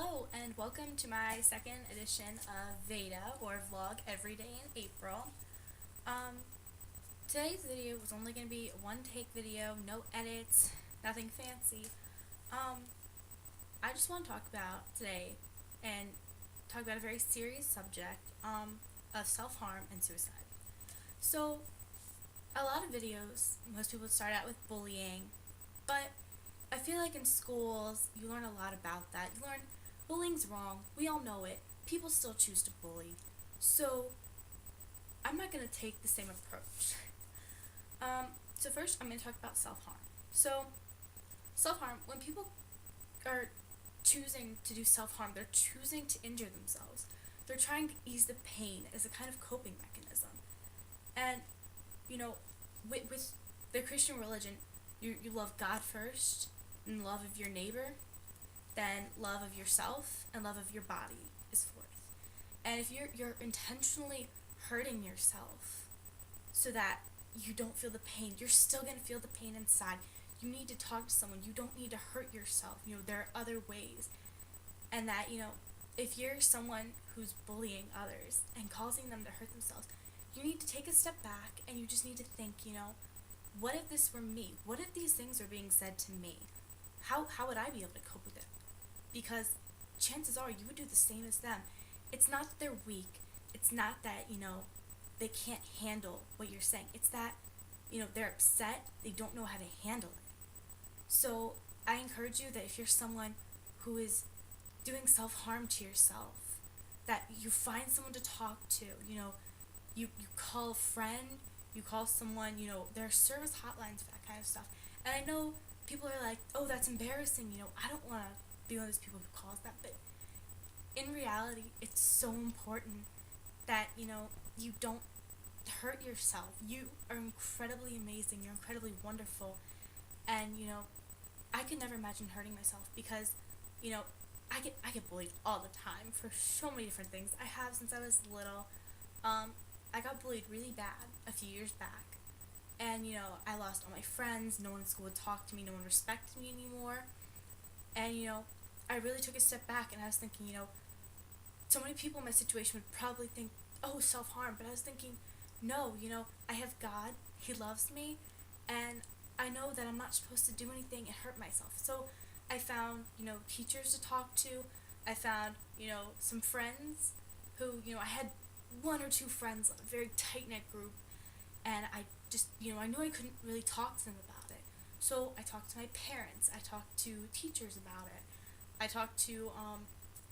Hello and welcome to my second edition of VEDA, or Vlog Every Day in April. Um, Today's video was only going to be a one-take video, no edits, nothing fancy. I just want to talk about today and talk about a very serious subject of self-harm and suicide. So, a lot of videos, most people start out with bullying, but I feel like in schools, you learn a lot about that. You learn bullying's wrong. We all know it. People still choose to bully. So, I'm not going to take the same approach. So first, I'm going to talk about self-harm. So, self-harm, when people are choosing to do self-harm, they're choosing to injure themselves. They're trying to ease the pain as a kind of coping mechanism. And, with the Christian religion, you love God first, and love of your neighbor, then love of yourself, and love of your body is fourth. And if you're intentionally hurting yourself so that you don't feel the pain, you're still going to feel the pain inside. You need to talk to someone. You don't need to hurt yourself. There are other ways. And that, if you're someone who's bullying others and causing them to hurt themselves, you need to take a step back and you just need to think, what if this were me? What if these things were being said to me? How would I be able to cope with it? Because chances are you would do the same as them. It's not that they're weak. It's not that, they can't handle what you're saying. It's that, they're upset. They don't know how to handle it. So I encourage you that if you're someone who is doing self-harm to yourself, that you find someone to talk to, you call a friend, you call someone, there are service hotlines for that kind of stuff. And I know people are like, oh, that's embarrassing, I don't want to be one of those people who calls that, but in reality, it's so important that, you don't hurt yourself. You are incredibly amazing, you're incredibly wonderful, and, I could never imagine hurting myself because, I get bullied all the time for so many different things. I have since I was little. I got bullied really bad a few years back, and, I lost all my friends. No one in school would talk to me. No one respected me anymore. And, I really took a step back, and I was thinking, so many people in my situation would probably think, oh, self-harm. But I was thinking, no, I have God. He loves me. And I know that I'm not supposed to do anything and hurt myself. So I found, teachers to talk to. I found, some friends who, I had one or two friends, a very tight-knit group, and I just, I knew I couldn't really talk to them about it. So I talked to my parents, I talked to teachers about it, I talked to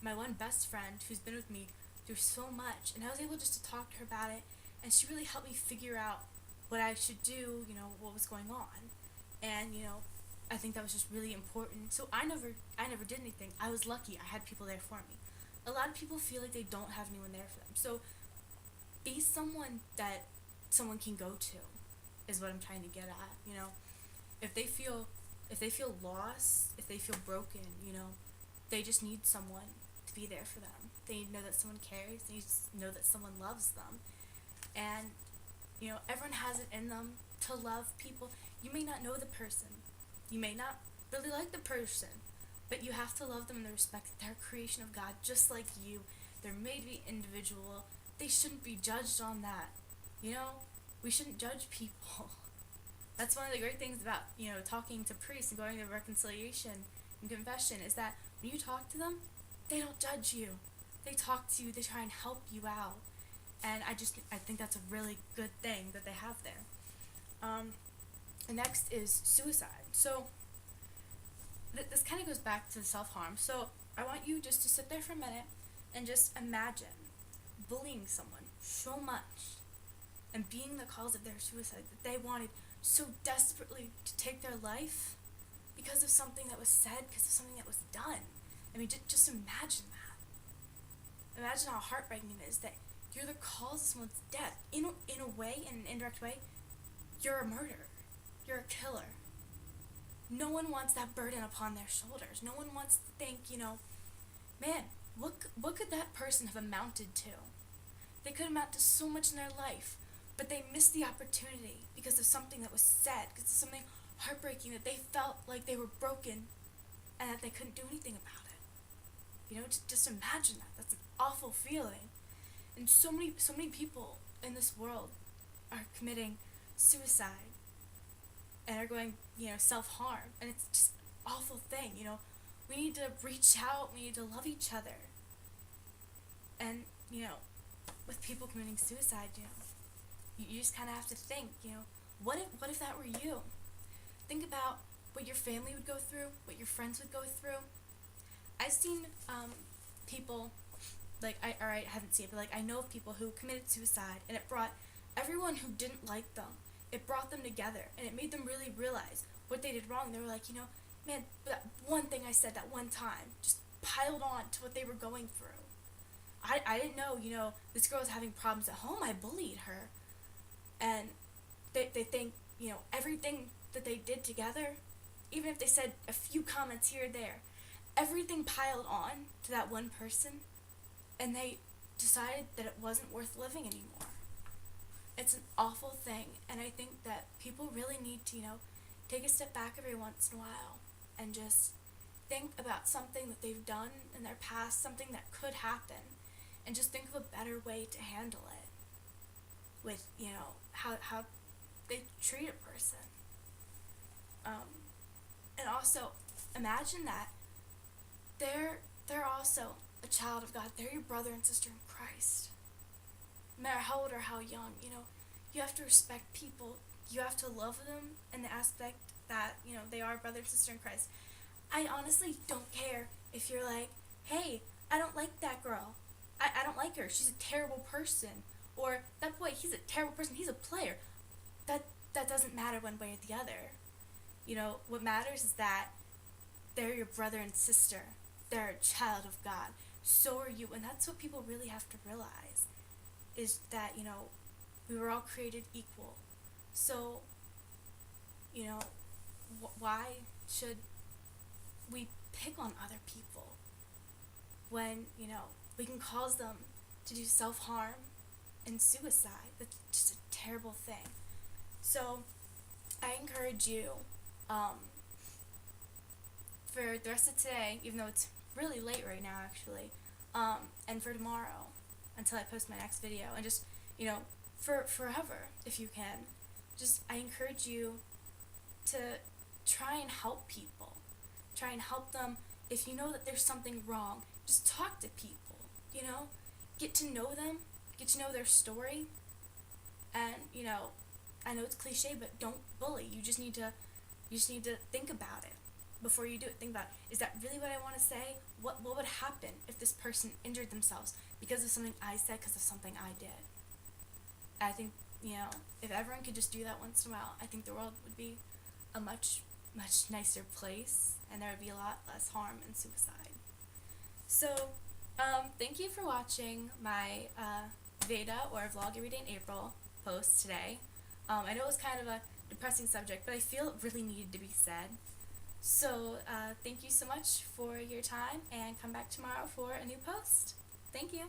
my one best friend who's been with me through so much, and I was able just to talk to her about it, and she really helped me figure out what I should do, what was going on. And, I think that was just really important. So I never did anything. I was lucky. I had people there for me. A lot of people feel like they don't have anyone there for them. So be someone that someone can go to is what I'm trying to get at. If they feel lost, if they feel broken, they just need someone to be there for them. They need to know that someone cares. They need to know that someone loves them. And, everyone has it in them to love people. You may not know the person. You may not really like the person. But you have to love them in the respect that they're a creation of God, just like you. They're made to be individual. They shouldn't be judged on that. We shouldn't judge people. That's one of the great things about, talking to priests and going to reconciliation and confession is that when you talk to them, they don't judge you. They talk to you, they try and help you out. And I think that's a really good thing that they have there. The next is suicide. So this kind of goes back to the self-harm. So I want you just to sit there for a minute and just imagine bullying someone so much and being the cause of their suicide, that they wanted so desperately to take their life because of something that was said, because of something that was done. I mean, just imagine that. Imagine how heartbreaking it is that you're the cause of someone's death. In a way, in an indirect way, you're a murderer. You're a killer. No one wants that burden upon their shoulders. No one wants to think, man, what could that person have amounted to? They could amount to so much in their life, but they missed the opportunity because of something that was said, because of something heartbreaking, that they felt like they were broken and that they couldn't do anything about it. Just imagine that. That's an awful feeling. And so many people in this world are committing suicide and are going, self-harm. And it's just an awful thing, We need to reach out. We need to love each other. And, with people committing suicide, you just kind of have to think, what if that were you? Think about what your family would go through, what your friends would go through. I've seen people, I haven't seen it, but I know of people who committed suicide, and it brought everyone who didn't like them, it brought them together, and it made them really realize what they did wrong. They were like, man, that one thing I said that one time just piled on to what they were going through. I didn't know, this girl was having problems at home. I bullied her. And they think, everything that they did together, even if they said a few comments here or there, everything piled on to that one person, and they decided that it wasn't worth living anymore. It's an awful thing, and I think that people really need to, take a step back every once in a while and just think about something that they've done in their past, something that could happen, and just think of a better way to handle it with, how they treat a person. And also, imagine that they're also a child of God. They're your brother and sister in Christ. No matter how old or how young, you have to respect people. You have to love them in the aspect that, they are brother and sister in Christ. I honestly don't care if you're like, hey, I don't like that girl. I don't like her. She's a terrible person. Or that boy, he's a terrible person. He's a player. That doesn't matter one way or the other. What matters is that they're your brother and sister. They're a child of God. So are you. And that's what people really have to realize, is that, we were all created equal. So, why should we pick on other people when, we can cause them to do self-harm and suicide? That's just a terrible thing. So, I encourage you, for the rest of today, even though it's really late right now actually, and for tomorrow, until I post my next video, and just, for forever, if you can, I encourage you to try and help people. Try and help them. If you know that there's something wrong, just talk to people, get to know them, get to know their story, and, I know it's cliche, but don't bully. You just need to think about it before you do it. Think about, is that really what I want to say? What would happen if this person injured themselves because of something I said, because of something I did? I think, if everyone could just do that once in a while, I think the world would be a much, much nicer place, and there would be a lot less harm and suicide. So, thank you for watching my VEDA, or Vlog Every Day in April, post today. I know it was kind of a depressing subject, but I feel it really needed to be said. So, thank you so much for your time, and come back tomorrow for a new post. Thank you.